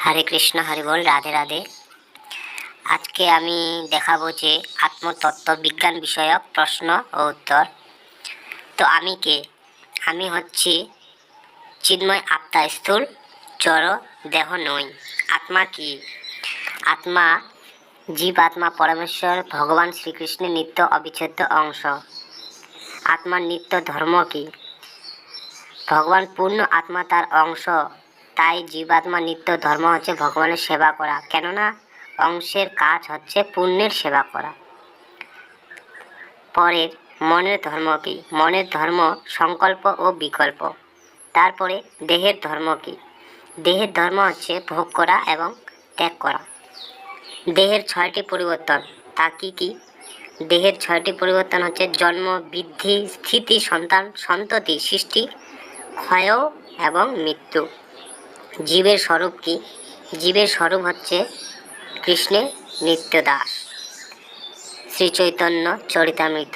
হরে কৃষ্ণ, হরি বল, রাধে রাধে। আজকে আমি দেখাবো যে আত্মতত্ত্ব বিজ্ঞান বিষয়ক প্রশ্ন ও উত্তর। তো আমি কে? আমি হচ্ছি চিন্ময় আত্মা, স্থূল জড় দেহ নই। আত্মা কি? আত্মা জীব আত্মা পরমেশ্বর ভগবান শ্রীকৃষ্ণের নিত্য অবিচ্ছেদ্য অংশ। আত্মার নিত্য ধর্ম কি? ভগবান পূর্ণ আত্মা তার অংশ, তাই জীবাত্মা নিত্য ধর্ম হচ্ছে ভগবানের সেবা করা, কেননা অংশের কাজ হচ্ছে পুণ্যের সেবা করা। পরের মনের ধর্ম কি? মনের ধর্ম সংকল্প ও বিকল্প। তারপরে দেহের ধর্ম কি? দেহের ধর্ম হচ্ছে ভোগ করা এবং ত্যাগ করা। দেহের 6টি পরিবর্তন, তা কি কি? দেহের 6টি পরিবর্তন হচ্ছে জন্ম, বৃদ্ধি, স্থিতি, সন্ততি, সৃষ্টি, ক্ষয় এবং মৃত্যু। জীবের স্বরূপ কি? জীবের স্বরূপ হচ্ছে কৃষ্ণের নিত্য দাস। শ্রী চৈতন্য চরিতামৃত